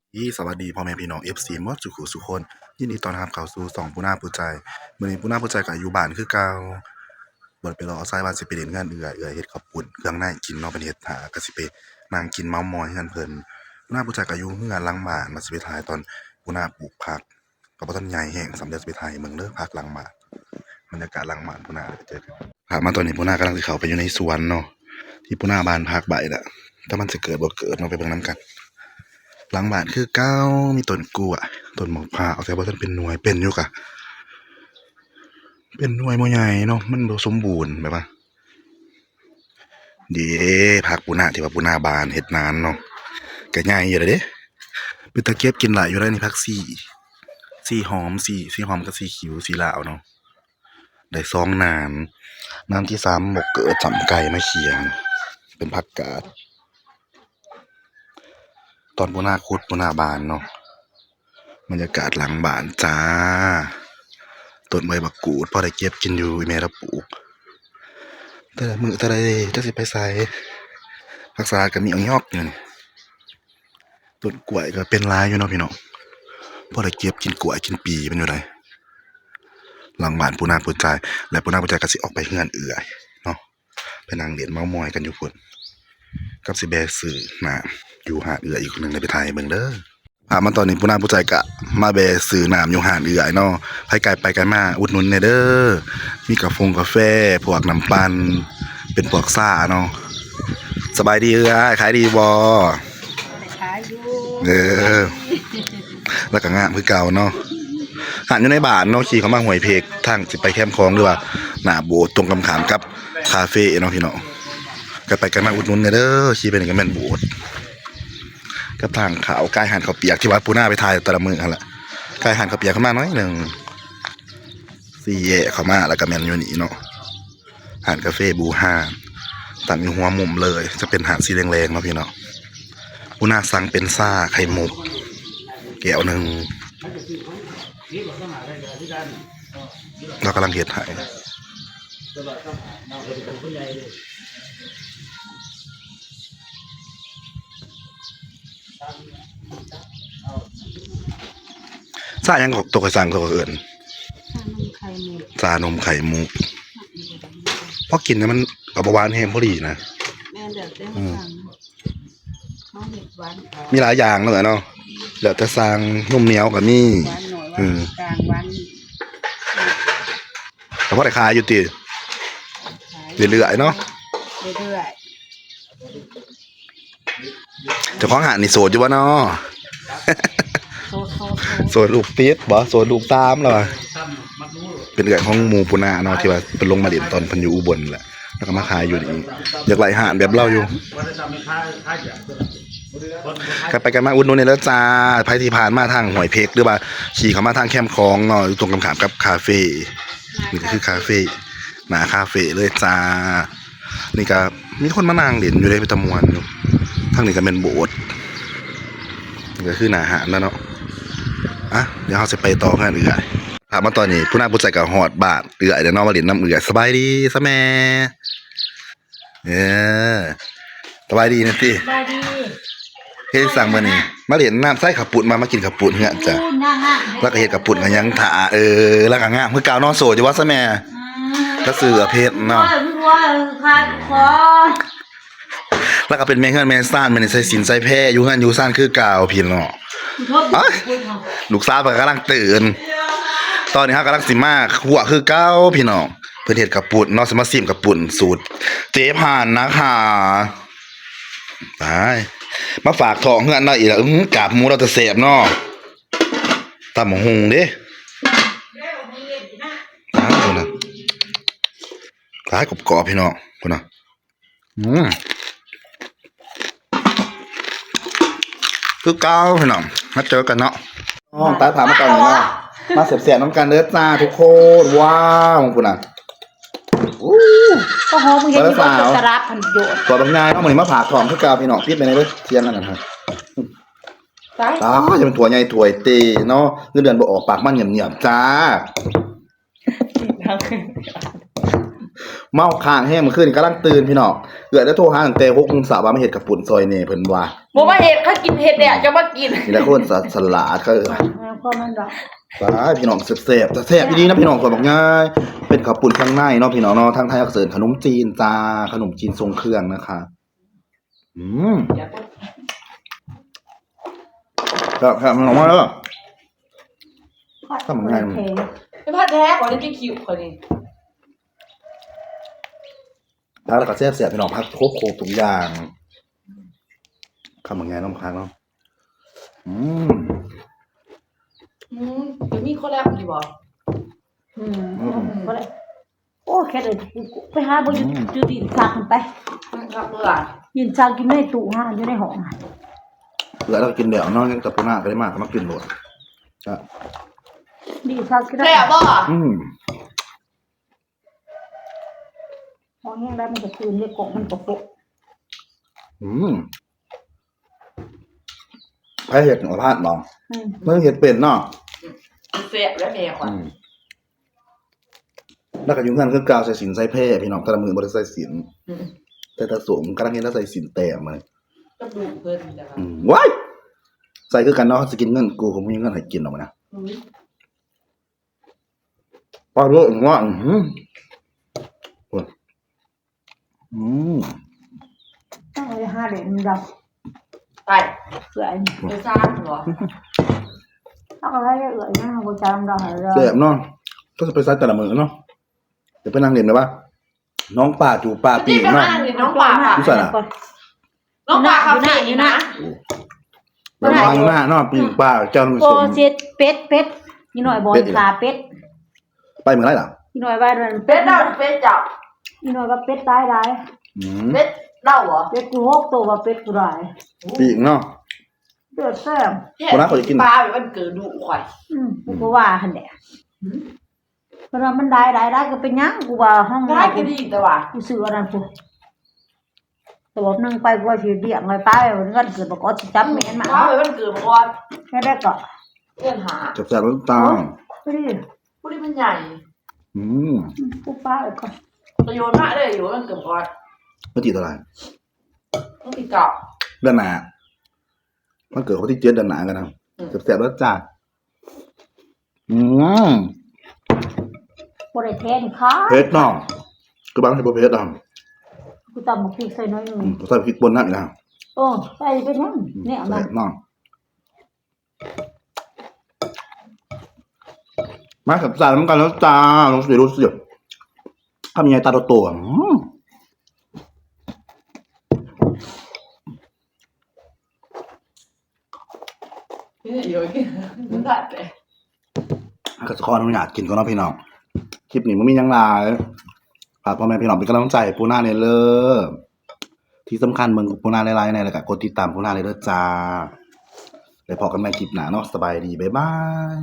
สวัสดีพ่อแม่พี่น้อง FC หมดสุขุสุคนยินดีต้อนรับเข้าสู่ช่องปูนาปูใจมื้อนี้ปูนาปูใจก็อยู่บ้านคือเก่าบ่ได้ไปรอเอาสายว่าสิไปเล่นงานเอื้อยเฮ็ดข้าวปุ้นเครื่องในกินเนาะเพิ่นเฮ็ดท่าก็สิไปนั่งกินเม้าท์มอยเฮือนเพิ่นปูนาปูใจก็อยู่เฮือนหลังบ้านว่าสิไปถ่ายตอนปูนาปลูกผักก็บ่ทันใหญ่แฮงสำเร็จสิไปถ่ายให้เบิ่งเด้อผักหลังบ้านบรรยากาศหลังบ้านปูนาเดี๋ยวไปเจอกันมาตอนนี้ปูนากำลังสิเข้าไปอยู่ในสวนเนาะที่ปูนาบ้านผักใบน่ะแต่มันสิเกิดบ่เกิดเนาะไปเบิ่งนํกัน หลังบ้านคือเก้ามีต้นกล้วยต้นมะพร้าวแต่ว่าท่านเป็นหน่วยเป็นอยู่กะเป็นหน่วยบ่ใหญ่เนาะมันบ่สมบูรณ์แบบว่าดีผักปูนาที่ว่าปูนาบานเฮ็ดนานเนาะก็ใหญ่อยู่แล้วเด้เป็นตะเก็บกินหลายอยู่แล้วนี่ผักซี่หอมซี่หอมกับซี่ขิวซี่ลาวเนาะได้สองน้ำที่3หมกเกิดจำไก่มาเคียงเป็นผักกาดตอนปูนาขุดปูนาบานเนาะบรรยากาศหลังบ้านจ้าต้นใบบักกูดพอได้เก็บกินอยู่อีแม่เราปลูกแต่ละมื้อแต่ละเดจักสิไปไสรักษาก็มีอังยอกอยู่นี่ต้นกล้วยก็เป็นหลายอยู่เนาะพี่น้องพอได้เก็บกินกล้วยกินปีมันอยู่ได้หลังบ้านปูนาปูใจและปูนาปูใจก็สิออกไปเฮือนเอื้อยเนาะไปนั่งเล่นเม้าท์มอยกันอยู่พุ่นกับสิแบกซื้อน้ำอยู่หาดเอื้อยอีกคนหนึงได้ไปถ่ายให้เบิ่งเด้อ มาตอนนี้ปูนาปูใจกะมาแบซื้อน้ำอยู่หาดเอื้อยเนาะไผไกลไปไกลมาอุดหนุนแหน่เด้อมีกาแฟพวกน้ำปั่นเป็นพวกซ่าเนาะสบายดีเอื้อยขายดีบ่ขายอยู่เออแล้วก็งามคือเก่าเนาะหาดอยู่ในบ้านเนาะขี่เข้ามาห้วยเพกทางสิไปแคมป์คลองหรือว่าหน้าโบสถ์ตรงกำขามกับคาเฟ่เนาะพี่น้องก็ไปกันมาอุดหนุนแหน่เด้อขี่ไปนี่ก็แม่นโบสถ์กับทางขาวกายหันข้าวเปียกที่วัดปูนาไปถ่ายแต่ละมื้อหั่นล่ะกายหันข้าวเปียกเข้ามาหน่อยหนึงสี่แยกเข้ามาแล้วก็แม่นอยู่นี่เนาะหาดคาเฟ่บูฮาตั้งอยู่หัวมุมเลยจะเป็นหาดสีแดงๆเนาะพี่เนาะปูนาสั่งเป็นซ่าไข่มุกแก้วหนึงเรากำลังเฮ็ดให้ซ่ายังก็ตัวเคยสั่งตัวเอิ้นซ่านมไข่มุกพอกินแล้วมันก็บ่หวานแฮงพอดีนะแม่เดี๋ยวเต้นสั่งเขาเห็ดหวานมีหลายอย่างเนาะแล้วแต่สั่งนมเหนียวก็มีหวานหน่อยหวานกลางหวานแต่พอได้ขายอยู่ติเรื่อยๆเนาะเรื่อยเจ้าของหาดนี่โสดอยู่บ่เนาะๆโสดลูกติดบ่โสดลูกตามแล้วว่ะเป็นเอื้อยของหมู่ปุนาเนาะที่ว่าเพิ่นลงมาเล่นตอนเพิ่นอยู่อุบลแหละแล้วก็มาขายอยู่นี่อยากไล่หาดแบบเราอยู่ก็ไปกันมาอุดหนุนนี่แล้วจ้าไผที่ผ่านมาทางห้วยเพกหรือว่าขี่เข้ามาทางแคมป์คลองเนาะอยู่ตรงกำขามกับคาเฟ่นี่ก็คือคาเฟ่หน้าคาเฟ่เลยจ้านี่ก็มีคนมานั่งเล่นอยู่เลยเป็นตะมวนอยู่ทางนี้ก็เป็นโบสถ์นี่ก็คือหน้าหาดแล้วเนาะอ่ะเดี๋ยวเราจะไปต่อกันเอื้อยถามมาตอนนี้ผู้น่าผู้ใจกับฮอดบ้านเอื้อยเดี๋ยวน้องมาเล่นน้ำเอื้อยสบายดีซะแม่สบายดีนะติสบายดีเฮ็ดสั่งมื้อนี้มาเล่นน้ำใส่ข้าวปุ้นมากินข้าวปุ้นเฮือนจ้ะแล้วก็เฮ็ดข้าวปุ้นก็ยังท่าแล้วก็งามคือเก่าเนาะโสดอยู่ว่าซะแม่ก็ซื้อเพชรเนาะแล้วก็เป็นแม่เฮือนแม่ซ่านแม่นี่ใส่สินใส่แพรอยู่เฮือนอยู่ซ่านคือเก่าพี่เนาะลูกสาวเพิ่นกำลังตื่นตอนนี้เฮากำลังสิมาคั่วคือเก่าพี่น้องเพิ่นเฮ็ดข้าวปุ้นเนาะสิมาซิมข้าวปุ้นสูตรเจ๊พานนะคะไปมาฝากท้องเฮือนเนาะอีกแล้วกาบหมูเราจะแซ่บเนาะตำบักหุ่งเด้พุ่นน่ะขายกรอบๆพี่น้องพุ่นน่ะคือเก่าพี่น้องมาเจอกันเนาะตาถามมาก่อนเนาะมาแซ่บๆน้ำกันเด้อจ้าทุกคนว้าวพุ่นน่ะก็หอมมึงเห็นอยู่ว่าจะรับพันโยชน์ตัวบางงานเนาะมื้อนี้มาฝากท้องคือเก่าพี่น้องปิดไปไหนเด้อเที่ยงนั่นน่ะครับจะเป็นถั่วใหญ่ถั่วเตเนาะเงินเดือนบ่ออกปากมันเหนียมๆจ้า เมาค้างแห้งมื้อคืนกำลังตื่นพี่น้องเอื้อยได้โทรหาตั้งแต่6:00 นว่ามาเฮ็ดกับปุ่นซอยแหน่เพิ่นว่า บ่มาเห็ดเขากินเห็ดเนี่ยจะมากิน นี่แหละคนสลาดเขา แล้วก็มันดอก ไปพี่น้องแซ่บๆแซ่บดีๆนะพี่น้องคนบอกง่ายเป็นข้าวปุ่นข้างในเนาะพี่น้องเนาะทางไทยก็เสิร์ฟขนมจีนจ้าขนมจีนทรงเครื่องนะคะครับมันออกมาแล้ว ทำไง เพลง ไม่พลาดแท้กว่านี้ที่คิวคนนี้ พักแล้วก็แซ่บๆพี่น้องพักครบทุกอย่างคำว่าไงน้องพักเนาะ เดี๋ยวมีข้อแรกอยู่บ่ ก็เลยโอ้แค่เลยไปหาบ่อยู่ดินซักไป ครับเมื่อ ดินซักกินในตู้ห้าอยู่ในห้อง เหลือเราก็กินเดี๋ยวน้องยังกับปูนาก็ได้มากก็มากินหมดก็ ดินซักกินได้ แซ่บบ่ ห้องแห้งได้มันจะคืนเรียกกบมันตก ไผเห็ดหัวพาดน้องเมื่อเห็ดเป็นเนาะ แซ่บและแม่กว่า แล้วก็ยุ่งกันคือกาวใส่สินใส่แพร่พี่น้องแต่ละมือบริใส่สินแต่ตาสวมกำลังเห็นแล้วใส่สินแต้มเลย ก็ดูเพิ่นจ้ะครับ ว้ายใส่คือกันเนาะเขาจะกินเงินกูผมมีเงินให้กินออกมานะพอรู้ว่าต้องไปหาเด็กมันด ไป ำเสือ ไปซ่านเหรอ ต้องอะไรเอื่อยนะเขาจำได้เลย แซ่บเนาะก็จะไปใส่แต่ละมือเนาะเดี๋ยวไปนั่งเรียนเลยว่าน้องป่าจูป่าปี นี่ ก ก็ เนาะ นั่งนี่น้องป่าค่ะ รู้สึกอะไร น้องป่าคาเฟ่นี่นะ แล้ววางหน้าเนาะปีกป่าเจ้าหนุ่ม โป สม เจ็ดเป็ดนี่หน่อยบอลขาเป็ด ไปเมื่อไรล่ะ นี่หน่อยว่ามัน เป็ดเล่าเป็ดจับ นี่หน่อยว่าเป็ดตายได้ เป็ดเล่าเหรอ เป็ดกูฮกตัวว่าเป็ดกูได้ ปีกเนาะ เดือดแซ่บ คนนั้นเขาจะกิน ปลาแบบมันเกิดดุข่อย กูก็ว่าหันแหละเพราะมันได้ก็เป็นยังกูว่าห้อง ได้ก็ดีแต่ว่า กูซื้ออันนั้นกูตัวนึงไปกูสิเลี้ยงไว้ป้ามันก็เกิดบอกว่าสิจับแม่นมา ปลาแบบมันเกิดมาก่อน แค่ได้ก็ เลื่อนหา จับแซ่บแล้วตา ไม่ได้ ผู้ที่มันใหญ่ กูป้าไอ้ก่อน ประโยชน์มากเลยอยู่มันเกิดก่อน เมื่อตีตัวอะไร ต้องติดเก่า เดือนหนามันเกิดวันที่7 เดือนหนากันนะจับแซ่บแล้วจ้า บ่ได้แทนค่ะ เพชรน้องคือบางทีบ่เพชรด กูตำบักพริกใส่น้อยนึง ใส่พริกป่นน้ำอีกนะ โอ้ใส่เป็นยังเนี่ย ใส่ มัน น้องมากับจานน้ำกันแล้วจ้าลองรู้สึกทำยังไงตาโตๆนี่เดี๋ยวกินมันได้แต่ ก็จะขออนุญาตกินก่อนเนาะพี่น้องคลิปนี้มันมีหยังหลายฝากพ่อแม่พี่น้องเป็นกำลังใจให้ปูนาเนี่ยเลยที่สำคัญมึงกับปูนาหลายๆในแล้วก็กดติดตามปูนาเลยเด้อจ้าไปพอกันใหม่คลิปหน้าเนาะสบายดีบ๊ายบาย